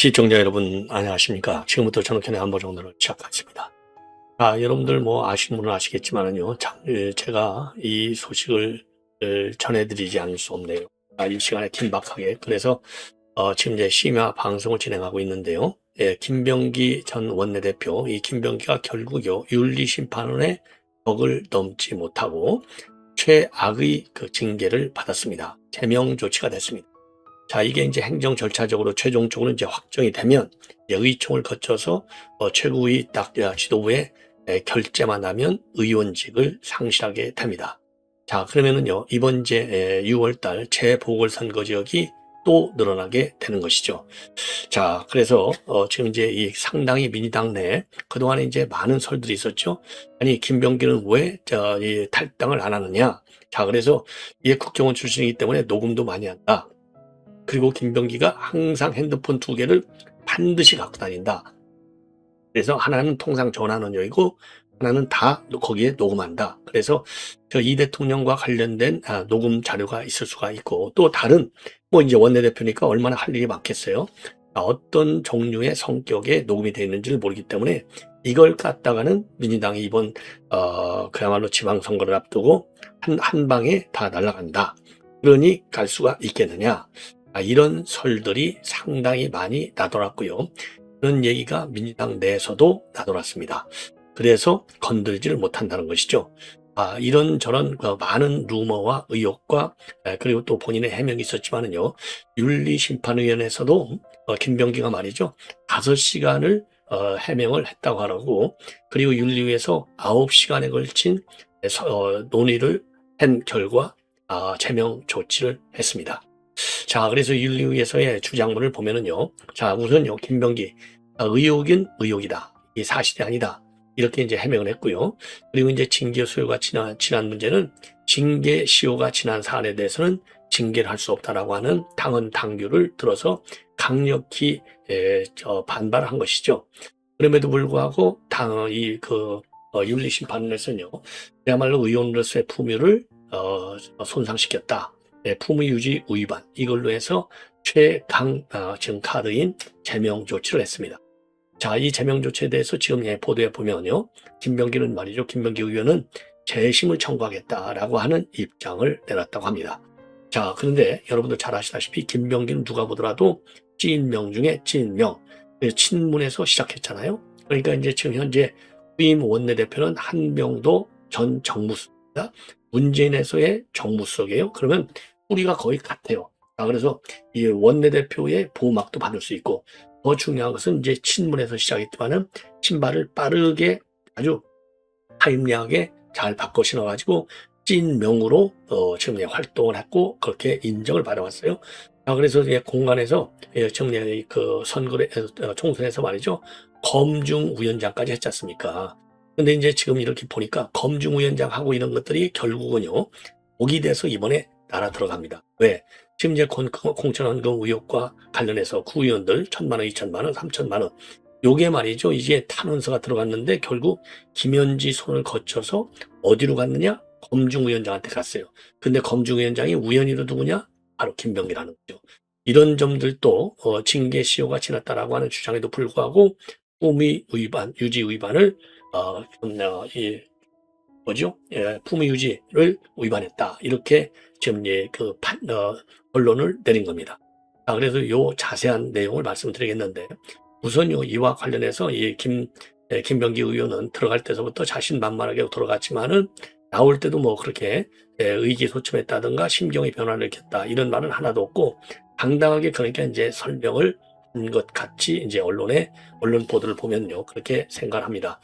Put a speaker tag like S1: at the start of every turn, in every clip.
S1: 시청자 여러분 안녕하십니까. 지금부터 전학현의 안보정도를 시작하겠습니다. 여러분들 뭐 아시는 분은 아시겠지만은요, 제가 이 소식을 전해드리지 않을 수 없네요. 이 시간에 긴박하게. 그래서 지금 이제 심야 방송을 진행하고 있는데요. 김병기 전 원내대표, 이 김병기가 결국요 윤리심판원의 벽을 넘지 못하고 최악의 그 징계를 받았습니다. 제명 조치가 됐습니다. 이게 이제 행정 절차적으로 최종적으로 이제 확정이 되면 의총을 거쳐서 최고위 지도부의 결재만 나면 의원직을 상실하게 됩니다. 그러면은요, 이번 이제 6월달 재보궐선거 지역이 또 늘어나게 되는 것이죠. 그래서 지금 이제 이 상당히 민주당 내 그동안에 이제 많은 설들이 있었죠. 아니, 김병기는 왜 이 탈당을 안 하느냐? 그래서 이게 국정원 출신이기 때문에 녹음도 많이 한다. 그리고 김병기가 항상 핸드폰 2개를 반드시 갖고 다닌다. 그래서 하나는 통상 전화는요이고 하나는 다 거기에 녹음한다. 그래서 이 대통령과 관련된 녹음 자료가 있을 수가 있고, 또 다른 뭐 이제 원내대표니까 얼마나 할 일이 많겠어요. 어떤 종류의 성격의 녹음이 되어 있는지를 모르기 때문에 이걸 갖다가는 민주당이 이번 그야말로 지방선거를 앞두고 한 방에 다 날아간다. 그러니 갈 수가 있겠느냐. 이런 설들이 상당히 많이 나돌았고요. 그런 얘기가 민주당 내에서도 나돌았습니다. 그래서 건들지를 못한다는 것이죠. 이런저런 많은 루머와 의혹과 그리고 또 본인의 해명이 있었지만은요, 윤리심판위원회에서도 김병기가 말이죠, 5시간을 해명을 했다고 하라고, 그리고 윤리위에서 9시간에 걸친 논의를 한 결과 제명 조치를 했습니다. 그래서 윤리위에서의 주장문을 보면은요, 우선요, 김병기, 의혹은 의혹이다. 이게 사실이 아니다. 이렇게 이제 해명을 했고요. 그리고 이제 징계 수요가 지난 문제는 징계 시효가 지난 사안에 대해서는 징계를 할 수 없다라고 하는 당헌 당규를 들어서 강력히 반발한 것이죠. 그럼에도 불구하고 윤리심판원에서는요, 그야말로 의원으로서의 품위를 손상시켰다. 품위 유지 위반, 이걸로 해서 최강 지금 카드인 제명 조치를 했습니다. 이 제명 조치에 대해서 지금 보도에 보면요, 김병기는 말이죠, 김병기 의원은 재심을 청구하겠다라고 하는 입장을 내놨다고 합니다. 그런데 여러분들 잘 아시다시피 김병기는 누가 보더라도 찐명 중에 찐명, 친문에서 시작했잖아요. 그러니까 이제 지금 현재 후임 원내대표는 한명도 전 정무수입니다. 문재인에서의 정무수석이에요. 그러면 뿌리가 거의 같아요. 그래서 이 원내대표의 보호막도 받을 수 있고, 더 중요한 것은 이제 친문에서 시작했지만은 신발을 빠르게 아주 타임리하게 잘 바꿔 신어가지고 찐명으로 지금 활동을 했고, 그렇게 인정을 받아왔어요. 그래서 공간에서 지금 그 총선에서 말이죠, 검증위원장까지 했지 않습니까? 근데 이제 지금 이렇게 보니까 검증위원장 하고 이런 것들이 결국은요, 복이 돼서 이번에 날아 들어갑니다. 왜? 지금 이제 공천원금 의혹과 관련해서 구의원들 1,000만 원, 2,000만 원, 3,000만 원, 요게 말이죠, 이제 탄원서가 들어갔는데 결국 김현지 손을 거쳐서 어디로 갔느냐? 검증위원장한테 갔어요. 근데 검증위원장이 우연히도 누구냐? 바로 김병기라는 거죠. 이런 점들도 징계 시효가 지났다라고 하는 주장에도 불구하고 품위 위반, 유지 위반을 품위 유지를 위반했다. 이렇게 지금 언론을 내린 겁니다. 그래서 요 자세한 내용을 말씀드리겠는데, 우선요, 이와 관련해서 김병기 의원은 들어갈 때서부터 자신만만하게 들어갔지만은 나올 때도 뭐 그렇게 의기소침했다든가 심경의 변화를 일으켰다, 이런 말은 하나도 없고, 당당하게 그러니까 이제 설명을 한 것 같이 이제 언론 보도를 보면요, 그렇게 생각을 합니다.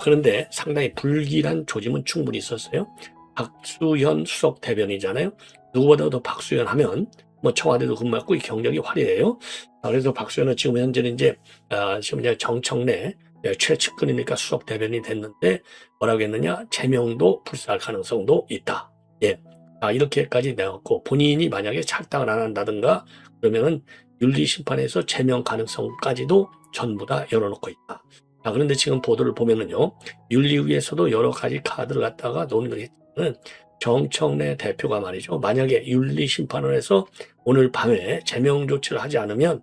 S1: 그런데 상당히 불길한 조짐은 충분히 있었어요. 박수현 수석 대변이잖아요. 누구보다도 박수현 하면 뭐 청와대도 근무했고 경력이 화려해요. 그래서 박수현은 지금 현재는 이제 지금 이제 정청래 최측근이니까 수석 대변인이 됐는데, 뭐라고 했느냐? 제명도 불사할 가능성도 있다. 이렇게까지 내었고, 본인이 만약에 탈당을 안 한다든가 그러면은 윤리심판에서 제명 가능성까지도 전부 다 열어놓고 있다. 그런데 지금 보도를 보면은요, 윤리위에서도 여러 가지 카드를 갖다가 논의를 했지만, 정청래 대표가 말이죠, 만약에 윤리심판원에서 오늘 밤에 제명 조치를 하지 않으면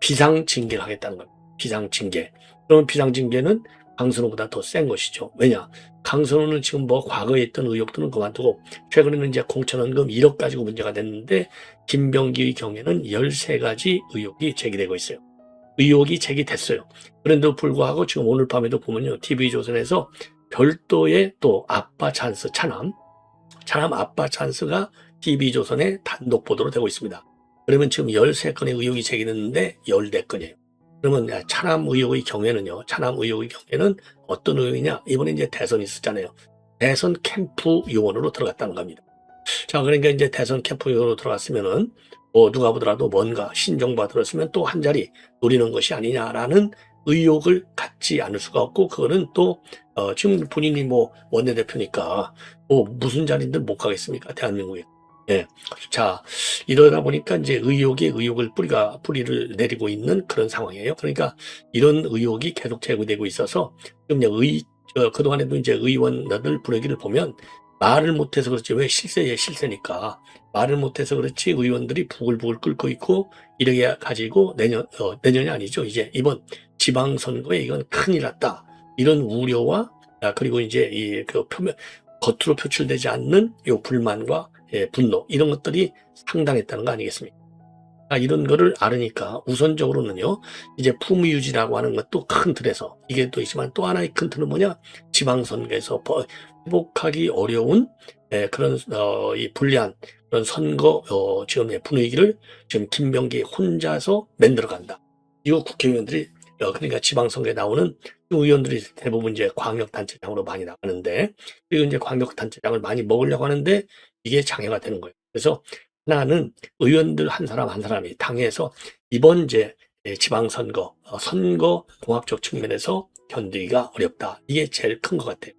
S1: 비상징계를 하겠다는 겁니다. 비상징계. 그러면 비상징계는 강선호보다 더 센 것이죠. 왜냐? 강선호는 지금 뭐 과거에 있던 의혹들은 그만두고 최근에는 이제 공천원금 1억 가지고 문제가 됐는데 김병기의 경우에는 13가지 의혹이 제기되고 있어요. 의혹이 제기됐어요. 그런데도 불구하고 지금 오늘 밤에도 보면요. TV조선에서 별도의 또 아빠 찬스, 차남 아빠 찬스가 TV조선에 단독 보도로 되고 있습니다. 그러면 지금 13건의 의혹이 제기됐는데 14건이에요. 그러면 차남 의혹의 경우에는요. 차남 의혹의 경우에는 어떤 의혹이냐? 이번에 이제 대선이 있었잖아요. 대선 캠프 요원으로 들어갔다는 겁니다. 자, 그러니까 이제 대선 캠프 요원으로 들어갔으면은 누가 보더라도 뭔가 신정부가 들었으면 또 한 자리 노리는 것이 아니냐라는 의혹을 갖지 않을 수가 없고, 그거는 또 지금 본인이 뭐 원내대표니까 무슨 자리인들 못 가겠습니까? 대한민국에. 예. 자, 이러다 보니까 이제 의혹을 뿌리를 내리고 있는 그런 상황이에요. 그러니까 이런 의혹이 계속 제기되고 있어서 지금 그동안에도 이제 의원들 분위기를 보면 말을 못해서 그렇지, 왜 실세니까 말을 못해서 그렇지 의원들이 부글부글 끓고 있고, 이렇게 가지고 내년이 아니죠. 이제 이번 지방선거에 이건 큰일 났다. 이런 우려와 그리고 이제 겉으로 표출되지 않는 요 불만과 분노, 이런 것들이 상당했다는 거 아니겠습니까? 이런 거를 알으니까 우선적으로는요, 이제 품위유지라고 하는 것도 큰 틀에서 이게 또 있지만, 또 하나의 큰 틀은 뭐냐? 지방선거에서 회복하기 어려운 그런 이 불리한 그런 선거 지금의 분위기를 지금 김병기 혼자서 만들어간다. 이거 국회의원들이 그러니까 지방선거에 나오는 의원들이 대부분 이제 광역단체장으로 많이 나가는데, 그리고 이제 광역단체장을 많이 먹으려고 하는데 이게 장애가 되는 거예요. 그래서 하나는 의원들 한 사람 한 사람이 당에서 이번 이제 지방선거 선거 공학적 측면에서 견디기가 어렵다. 이게 제일 큰 것 같아요.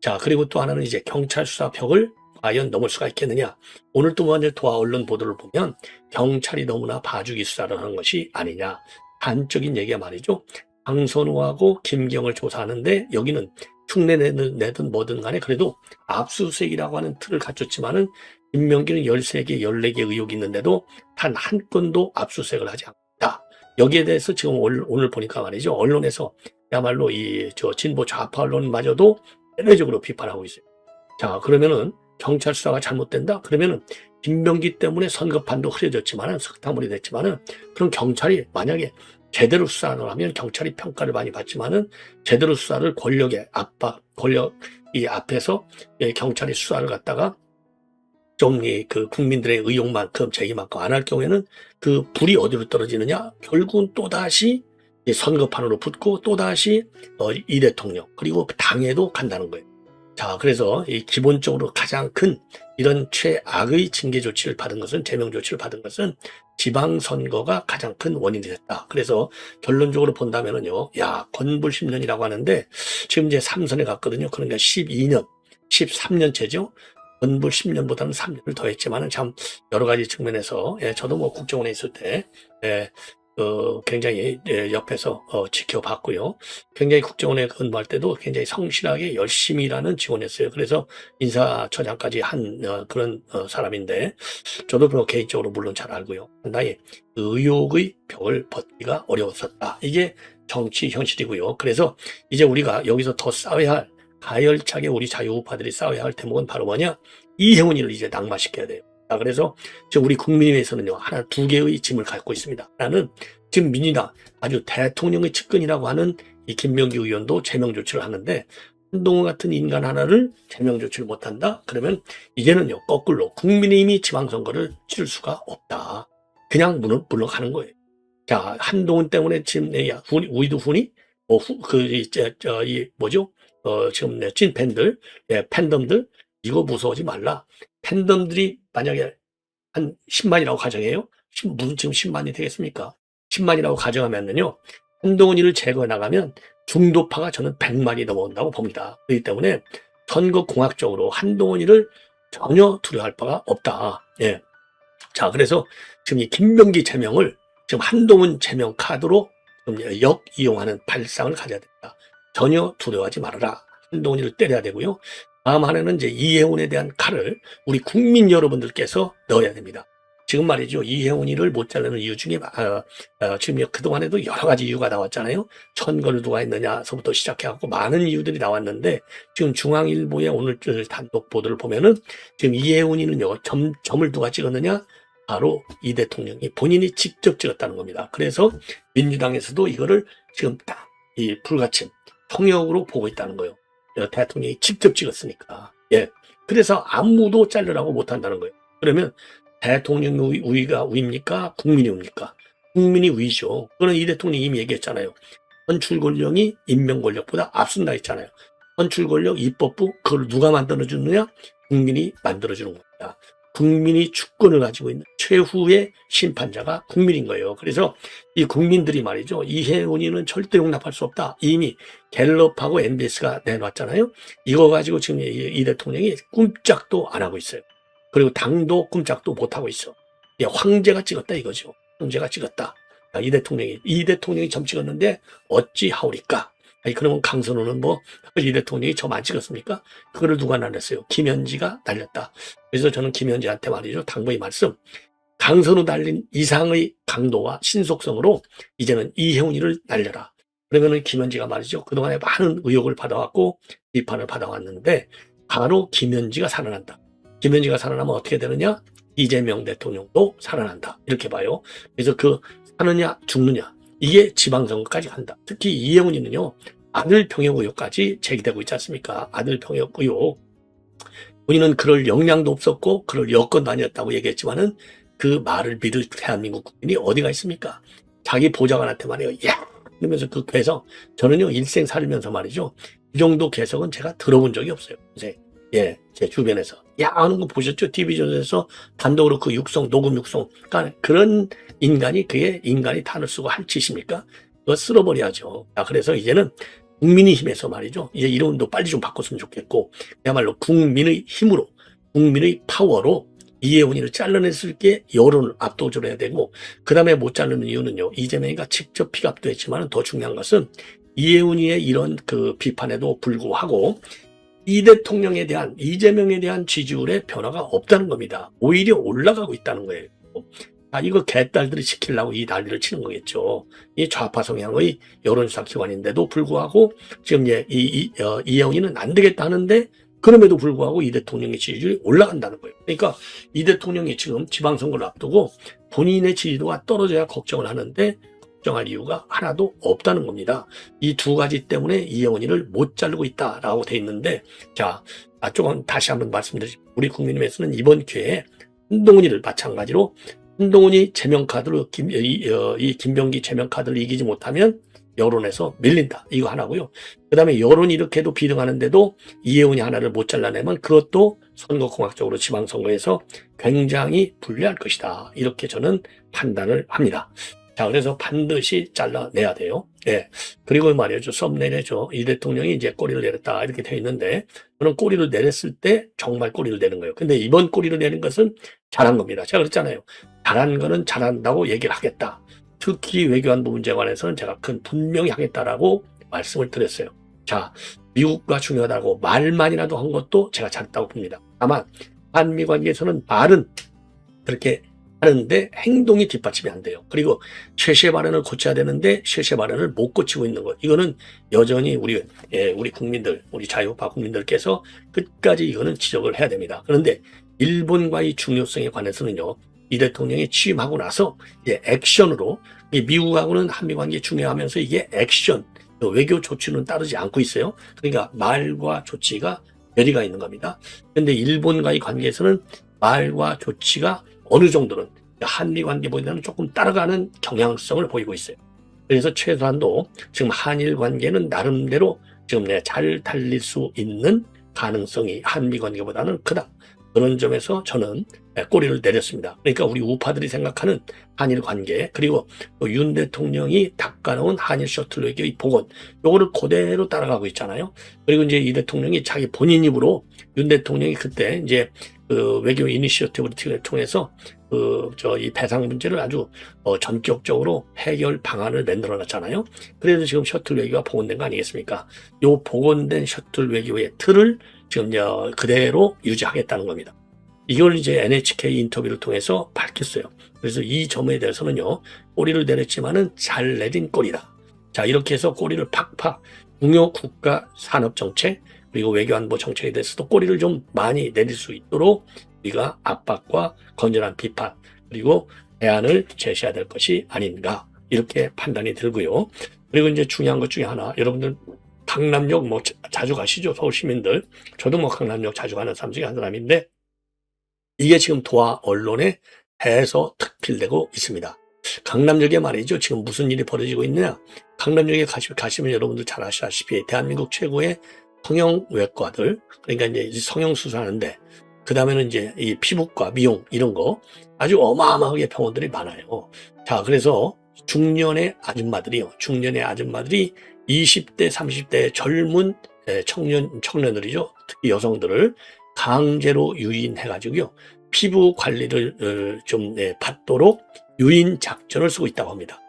S1: 자, 그리고 또 하나는 이제 경찰 수사벽을 과연 넘을 수가 있겠느냐. 오늘 또 먼저 도하 언론 보도를 보면 경찰이 너무나 봐주기 수사를 하는 것이 아니냐. 단적인 얘기가 말이죠. 강선호하고 김경을 조사하는데 여기는 흉내 내든 뭐든 간에 그래도 압수수색이라고 하는 틀을 갖췄지만은 김명기는 13개, 14개 의혹이 있는데도 단 한 건도 압수수색을 하지 않다. 여기에 대해서 지금 오늘 보니까 말이죠. 언론에서 야말로 진보 좌파 언론마저도 대내적으로 비판하고 있어요. 자, 그러면은 경찰 수사가 잘못된다? 그러면은 김병기 때문에 선거판도 흐려졌지만은, 석탄물이 됐지만은, 그럼 경찰이 만약에 제대로 수사를 하면 경찰이 평가를 많이 받지만은, 제대로 수사를 권력이 앞에서 경찰이 수사를 갖다가 좀 국민들의 의욕만큼 제기만큼 안 할 경우에는 그 불이 어디로 떨어지느냐? 결국은 또다시 선거판으로 붙고 또다시 이 대통령 그리고 당에도 간다는 거예요. 자, 그래서 기본적으로 가장 큰 이런 최악의 징계 조치를 받은 것은, 제명 조치를 받은 것은 지방선거가 가장 큰 원인이 됐다. 그래서 결론적으로 본다면은요, 건불 10년이라고 하는데 지금 이제 3선에 갔거든요. 그러니까 12년, 13년째죠. 건불 10년보다는 3년을 더 했지만은 참 여러 가지 측면에서, 저도 뭐 국정원에 있을 때, 굉장히 옆에서 지켜봤고요. 굉장히 국정원에 근무할 때도 굉장히 성실하게 열심히 일하는 직원이었어요. 그래서 인사처장까지 한 그런 사람인데, 저도 뭐 개인적으로 물론 잘 알고요. 상당히 의혹의 벽을 벗기가 어려웠었다. 이게 정치 현실이고요. 그래서 이제 우리가 여기서 더 싸워야 할, 가열차게 우리 자유우파들이 싸워야 할 대목은 바로 뭐냐? 이혜훈이를 이제 낙마시켜야 돼요. 그래서 지금 우리 국민의회에서는요, 두 개의 짐을 갖고 있습니다. 하나는 지금 민주당 아주 대통령의 측근이라고 하는 이 김명기 의원도 제명 조치를 하는데, 한동훈 같은 인간 하나를 제명 조치를 못한다? 그러면 이제는요, 거꾸로 국민의힘이 지방선거를 치를 수가 없다. 그냥 물러가는 거예요. 자, 한동훈 때문에 지금 우리도 훈이 지금 찐 팬들, 팬덤들, 이거 무서워하지 말라. 팬덤들이 만약에 한 10만이라고 가정해요. 무슨 지금 10만이 되겠습니까? 10만이라고 가정하면요, 한동훈이를 제거해 나가면 중도파가 저는 100만이 넘어온다고 봅니다. 그렇기 때문에 선거공학적으로 한동훈이를 전혀 두려워할 바가 없다. 예. 자, 그래서 지금 이 김병기 제명을 지금 한동훈 제명 카드로 좀 역이용하는 발상을 가져야 된다. 전혀 두려워하지 말아라. 한동훈이를 때려야 되고요. 다음 하나는 이제 이혜훈에 대한 칼을 우리 국민 여러분들께서 넣어야 됩니다. 지금 말이죠. 이해운이를 못 자르는 이유 중에 지금 그동안에도 여러 가지 이유가 나왔잖아요. 천거를 누가 했느냐서부터 시작해갖고 많은 이유들이 나왔는데 지금 중앙일보의 오늘 단독 보도를 보면은 지금 이해운이는요. 점을 누가 찍었느냐? 바로 이 대통령이 본인이 직접 찍었다는 겁니다. 그래서 민주당에서도 이거를 지금 딱 이 불가침 통역으로 보고 있다는 거예요. 대통령이 직접 찍었으니까. 예. 그래서 아무도 자르라고 못한다는 거예요. 그러면 대통령의 우위가 우위입니까? 국민이 우위입니까? 국민이 우위죠. 그거는 이 대통령이 이미 얘기했잖아요. 선출 권력이 임명 권력보다 앞선다 했잖아요. 선출 권력, 입법부, 그걸 누가 만들어주느냐? 국민이 만들어주는 겁니다. 국민이 주권을 가지고 있는 최후의 심판자가 국민인 거예요. 그래서 이 국민들이 말이죠. 이해운이는 절대 용납할 수 없다. 이미 갤럽하고 MBS가 내놨잖아요. 이거 가지고 지금 이 대통령이 꼼짝도 안 하고 있어요. 그리고 당도 꼼짝도 못 하고 있어. 황제가 찍었다 이거죠. 황제가 찍었다. 이 대통령이 점 찍었는데 어찌 하오리까? 아니 그러면 강선호는 이 대통령이 점 안 찍었습니까? 그거를 누가 날렸어요? 김현지가 날렸다. 그래서 저는 김현지한테 말이죠. 당부의 말씀. 강선호 날린 이상의 강도와 신속성으로 이제는 이해운이를 날려라. 그러면은 김현지가 말이죠. 그동안에 많은 의혹을 받아왔고 비판을 받아왔는데 바로 김현지가 살아난다. 김현지가 살아나면 어떻게 되느냐? 이재명 대통령도 살아난다. 이렇게 봐요. 그래서 사느냐 죽느냐 이게 지방선거까지 간다. 특히 이해운이는요. 아들 병역 의혹까지 제기되고 있지 않습니까? 아들 병역 의혹. 본인은 그럴 역량도 없었고 그럴 여건도 아니었다고 얘기했지만은 그 말을 믿을 대한민국 국민이 어디가 있습니까? 자기 보좌관한테 말해요. 야! 이러면서 그 괴성. 저는요. 일생 살면서 말이죠. 이 정도 괴성은 제가 들어본 적이 없어요. 예, 제 주변에서. 야 하는 거 보셨죠? TV조선에서 단독으로 그 녹음 육성. 그러니까 그런 인간이 그게 인간이 탄을 쓰고 할 짓입니까? 그거 쓸어버려야죠. 그래서 이제는 국민의힘에서 말이죠. 이제 이름도 빨리 좀 바꿨으면 좋겠고, 그야말로 국민의 힘으로, 국민의 파워로 이해운이를 잘라냈을 게 여론을 압도적으로 해야 되고, 그 다음에 못 자르는 이유는요. 이재명이가 직접 피갑도 했지만 더 중요한 것은 이해운이의 이런 그 비판에도 불구하고 이 대통령에 대한 이재명에 대한 지지율의 변화가 없다는 겁니다. 오히려 올라가고 있다는 거예요. 이거 개딸들이 시키려고 이 난리를 치는 거겠죠. 이 좌파 성향의 여론조사 기관인데도 불구하고 지금 이해운이는 안 되겠다 하는데 그럼에도 불구하고 이 대통령의 지지율이 올라간다는 거예요. 그러니까 이 대통령이 지금 지방선거를 앞두고 본인의 지지도가 떨어져야 걱정을 하는데 걱정할 이유가 하나도 없다는 겁니다. 이 두 가지 때문에 이해운이를 못 자르고 있다라고 돼 있는데, 자, 조금 다시 한번 말씀드리죠. 우리 국민의힘에서는 이번 기회에 한동훈이를 마찬가지로 한동훈이 제명카드로 이 김병기 제명카드를 이기지 못하면 여론에서 밀린다. 이거 하나고요. 그 다음에 여론이 이렇게도 비등하는데도 이해운이 하나를 못 잘라내면 그것도 선거공학적으로 지방선거에서 굉장히 불리할 것이다. 이렇게 저는 판단을 합니다. 자, 그래서 반드시 잘라내야 돼요. 예. 그리고 말이죠. 썸네일에죠. 이 대통령이 이제 꼬리를 내렸다. 이렇게 되어 있는데, 저는 꼬리를 내렸을 때 정말 꼬리를 내는 거예요. 근데 이번 꼬리를 내는 것은 잘한 겁니다. 제가 그랬잖아요. 잘한 거는 잘한다고 얘기를 하겠다. 특히 외교안보 문제에 관해서는 제가 분명히 하겠다라고 말씀을 드렸어요. 자, 미국과 중요하다고 말만이라도 한 것도 제가 잘했다고 봅니다. 다만, 한미 관계에서는 말은 그렇게 하는데 행동이 뒷받침이 안 돼요. 그리고 쉐쉐 발언을 고쳐야 되는데 쉐쉐 발언을 못 고치고 있는 것. 이거는 여전히 우리 국민들, 우리 자유파 국민들께서 끝까지 이거는 지적을 해야 됩니다. 그런데 일본과의 중요성에 관해서는요. 이 대통령이 취임하고 나서 이제 액션으로 미국하고는 한미 관계 중요하면서 이게 액션, 외교 조치는 따르지 않고 있어요. 그러니까 말과 조치가 괴리가 있는 겁니다. 그런데 일본과의 관계에서는 말과 조치가 어느 정도는 한미 관계보다는 조금 따라가는 경향성을 보이고 있어요. 그래서 최소한도 지금 한일 관계는 나름대로 지금 잘 달릴 수 있는 가능성이 한미 관계보다는 크다. 그런 점에서 저는 꼬리를 내렸습니다. 그러니까 우리 우파들이 생각하는 한일 관계, 그리고 윤 대통령이 닦아놓은 한일 셔틀 외교의 복원, 요거를 그대로 따라가고 있잖아요. 그리고 이제 이 대통령이 자기 본인 입으로 윤 대통령이 그때 이제 외교 이니셔티브를 통해서 이 배상 문제를 아주 전격적으로 해결 방안을 만들어 놨잖아요. 그래서 지금 셔틀 외교가 복원된 거 아니겠습니까? 요 복원된 셔틀 외교의 틀을 지금 그대로 유지하겠다는 겁니다. 이걸 이제 NHK 인터뷰를 통해서 밝혔어요. 그래서 이 점에 대해서는요, 꼬리를 내렸지만은 잘 내린 꼬리다. 자, 이렇게 해서 꼬리를 팍팍 중요 국가 산업 정책 그리고 외교안보 정책에 대해서도 꼬리를 좀 많이 내릴 수 있도록 우리가 압박과 건전한 비판 그리고 대안을 제시해야 될 것이 아닌가 이렇게 판단이 들고요. 그리고 이제 중요한 것 중에 하나, 여러분들 강남역 뭐 자주 가시죠, 서울 시민들. 저도 뭐 강남역 자주 가는 사람 중에 한 사람인데 이게 지금 도하 언론에 해서 특필되고 있습니다. 강남역에 말이죠, 지금 무슨 일이 벌어지고 있느냐. 강남역에 가시면 여러분들 잘 아시다시피 대한민국 최고의 성형외과들, 그러니까 이제 성형수술하는데, 그 다음에는 이제 이 피부과, 미용 이런 거 아주 어마어마하게 병원들이 많아요. 자, 그래서 중년의 아줌마들이 20대, 30대 젊은 청년들이죠. 특히 여성들을 강제로 유인해가지고요, 피부 관리를 좀 받도록 유인 작전을 쓰고 있다고 합니다.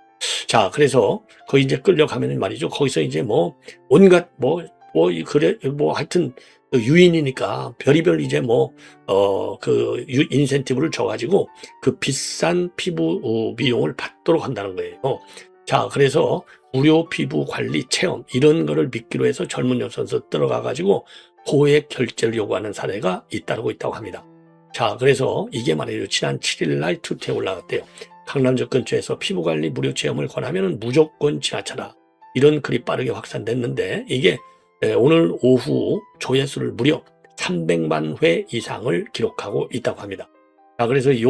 S1: 자, 그래서 거기 이제 끌려가면 말이죠, 거기서 이제 뭐 온갖 하여튼 유인이니까 별의별 이제 인센티브를 줘가지고 그 비싼 피부 미용을 받도록 한다는 거예요. 자, 그래서 무료 피부 관리 체험 이런 거를 믿기로 해서 젊은 여성들 들어가가지고 고액 결제를 요구하는 사례가 잇따르고 있다고 합니다. 자, 그래서 이게 말이죠, 지난 7일 날 트위터에 올라갔대요. 강남역 근처에서 피부관리 무료 체험을 권하면 무조건 지나쳐라. 이런 글이 빠르게 확산됐는데 이게 오늘 오후 조회수를 무려 300만 회 이상을 기록하고 있다고 합니다. 자, 그래서 이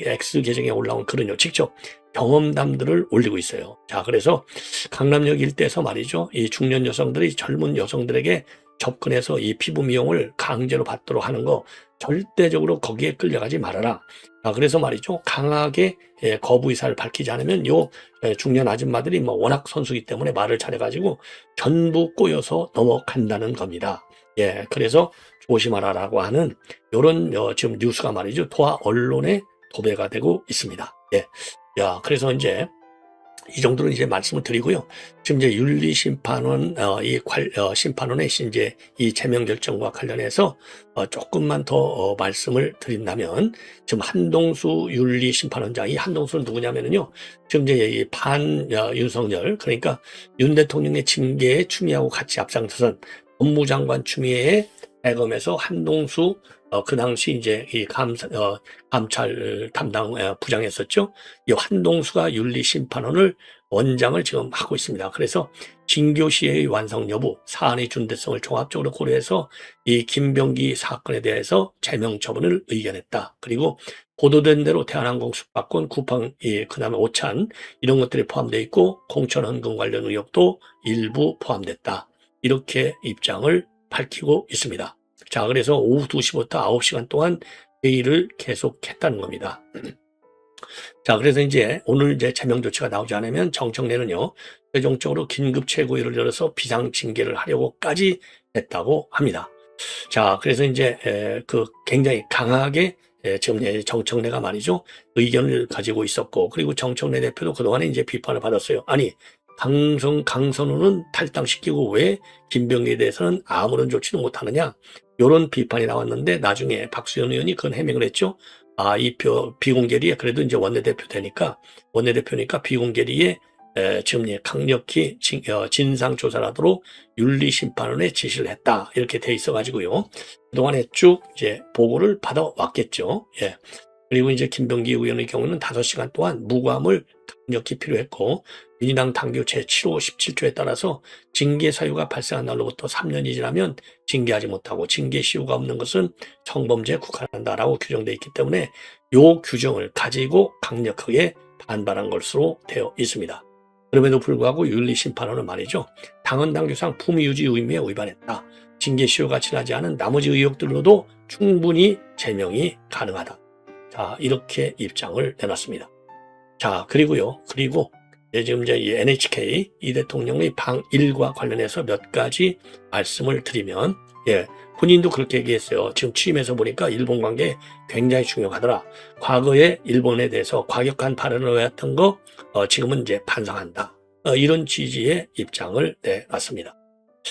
S1: X 계정에 올라온 글은요, 직접 경험담들을 올리고 있어요. 자, 그래서 강남역 일대에서 말이죠, 이 중년 여성들이 젊은 여성들에게 접근해서 이 피부 미용을 강제로 받도록 하는 거 절대적으로 거기에 끌려가지 말아라. 그래서 말이죠, 강하게 거부 의사를 밝히지 않으면 요 중년 아줌마들이 뭐 워낙 선수기 때문에 말을 잘해가지고 전부 꼬여서 넘어간다는 겁니다. 예, 그래서 조심하라라고 하는 요런 지금 뉴스가 말이죠, 도하 언론에 도배가 되고 있습니다. 예, 야, 그래서 이제 이 정도로 이제 말씀을 드리고요. 지금 이제 윤리심판원, 심판원의 이제 이 제명 결정과 관련해서 조금만 더 말씀을 드린다면, 지금 한동수 윤리심판원장, 이 한동수는 누구냐면요, 지금 이제 이 윤석열, 그러니까 윤 대통령의 징계에 추미애하고 같이 앞장서선 법무장관 추미애의 대검에서 한동수 그 당시 이제 이 감찰 담당 부장했었죠. 이 한동수가 윤리심판원을 원장을 지금 하고 있습니다. 그래서 진교시의 완성 여부, 사안의 중대성을 종합적으로 고려해서 이 김병기 사건에 대해서 제명 처분을 의견했다. 그리고 보도된 대로 대한항공 숙박권, 쿠팡, 그다음에 오찬 이런 것들이 포함되어 있고 공천 헌금 관련 의혹도 일부 포함됐다. 이렇게 입장을 밝히고 있습니다. 자, 그래서 오후 2시부터 9시간 동안 회의를 계속했다는 겁니다. 자, 그래서 이제 오늘 이제 제명 조치가 나오지 않으면 정청래는요, 최종적으로 긴급 최고위를 열어서 비상징계를 하려고까지 했다고 합니다. 자, 그래서 이제 굉장히 강하게 지금 정청래가 말이죠, 의견을 가지고 있었고, 그리고 정청래 대표도 그동안에 이제 비판을 받았어요. 아니, 강선우는 탈당시키고 왜 김병기에 대해서는 아무런 조치도 못하느냐, 이런 비판이 나왔는데 나중에 박수현 의원이 그건 해명을 했죠. 이 비공개리에 그래도 이제 원내대표니까 비공개리에 지금 강력히 진상조사를 하도록 윤리심판원에 지시를 했다, 이렇게 돼 있어가지고요, 그동안에 쭉 이제 보고를 받아왔겠죠. 예. 그리고 이제 김병기 의원의 경우는 5시간 동안 무고함을 강력히 필요했고, 민주당 당규 제7호 17조에 따라서 징계 사유가 발생한 날로부터 3년이 지나면 징계하지 못하고 징계 시효가 없는 것은 성범죄에 국한한다라고 규정되어 있기 때문에 이 규정을 가지고 강력하게 반발한 것으로 되어 있습니다. 그럼에도 불구하고 윤리심판원은 말이죠, 당헌 당규상 품위유지 의무에 위반했다. 징계 시효가 지나지 않은 나머지 의혹들로도 충분히 제명이 가능하다. 자, 이렇게 입장을 내놨습니다. 자, 그리고 지금 이제 이 NHK 이 대통령의 방일과 관련해서 몇 가지 말씀을 드리면, 본인도 그렇게 얘기했어요. 지금 취임해서 보니까 일본 관계 굉장히 중요하더라. 과거에 일본에 대해서 과격한 발언을 해왔던 거 지금은 이제 반성한다. 이런 취지의 입장을 내놨습니다.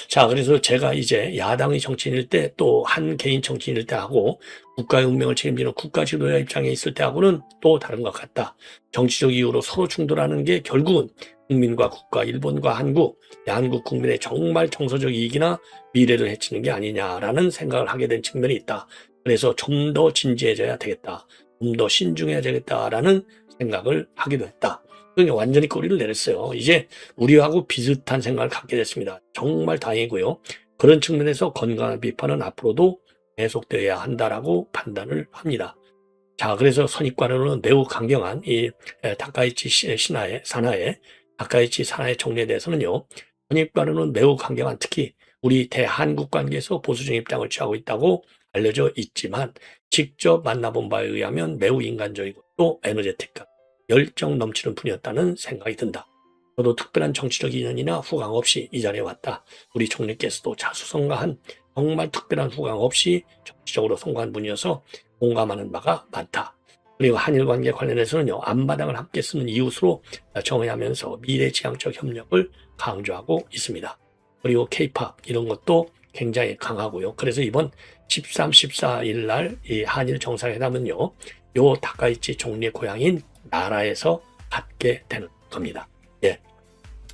S1: 자, 그래서 제가 이제 야당의 정치인일 때 또 한 개인 정치인일 때 하고 국가의 운명을 책임지는 국가 지도자 입장에 있을 때하고는 또 다른 것 같다. 정치적 이유로 서로 충돌하는 게 결국은 국민과 국가, 일본과 한국, 양국 국민의 정말 정서적 이익이나 미래를 해치는 게 아니냐라는 생각을 하게 된 측면이 있다. 그래서 좀 더 진지해져야 되겠다. 좀 더 신중해야 되겠다라는 생각을 하기도 했다. 그러니까 완전히 꼬리를 내렸어요. 이제 우리하고 비슷한 생각을 갖게 됐습니다. 정말 다행이고요. 그런 측면에서 건강한 비판은 앞으로도 계속되어야 한다라고 판단을 합니다. 자, 그래서 선입관으로는 매우 강경한 이 다카이치 사나의 다카이치 사나의 총리에 대해서는요. 선입관으로는 매우 강경한, 특히 우리 대한국 관계에서 보수적 입장을 취하고 있다고 알려져 있지만 직접 만나본 바에 의하면 매우 인간적이고 또 에너제틱한 열정 넘치는 분이었다는 생각이 든다. 저도 특별한 정치적 인연이나 후광 없이 이 자리에 왔다. 우리 총리께서도 자수성가한 정말 특별한 후광 없이 정치적으로 성공한 분이어서 공감하는 바가 많다. 그리고 한일 관계 관련해서는요, 앞마당을 함께 쓰는 이웃으로 정의하면서 미래지향적 협력을 강조하고 있습니다. 그리고 K-팝 이런 것도 굉장히 강하고요. 그래서 이번 13, 14일 날 이 한일 정상회담은요, 요 다카이치 총리의 고향인 나라에서 갖게 되는 겁니다. 예.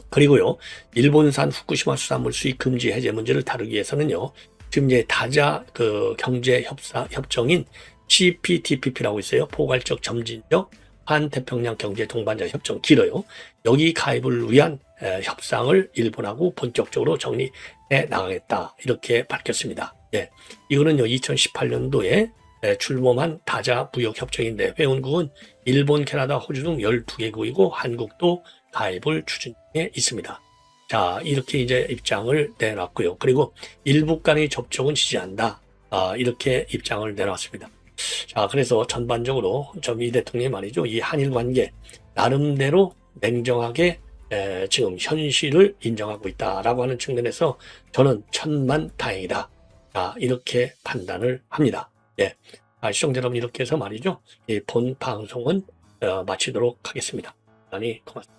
S1: 그리고요, 일본산 후쿠시마 수산물 수입 금지 해제 문제를 다루기 위해서는요, 지금 이제 다자 경제 협정인 CPTPP라고 있어요. 포괄적 점진적 환태평양 경제 동반자 협정, 길어요. 여기 가입을 위한 협상을 일본하고 본격적으로 정리해 나가겠다, 이렇게 밝혔습니다. 예. 이거는요, 2018년도에 출범한 다자 무역 협정인데 회원국은 일본, 캐나다, 호주 등 12개국이고 한국도 가입을 추진 중에 있습니다. 자, 이렇게 이제 입장을 내놨고요. 그리고 일북 간의 접촉은 지지한다. 이렇게 입장을 내놨습니다. 자, 그래서 전반적으로 이 대통령이 말이죠, 이 한일 관계 나름대로 냉정하게 지금 현실을 인정하고 있다라고 하는 측면에서 저는 천만다행이다. 자, 이렇게 판단을 합니다. 예. 시청자 여러분, 이렇게 해서 말이죠, 이 본 방송은 마치도록 하겠습니다. 많이 고맙습니다.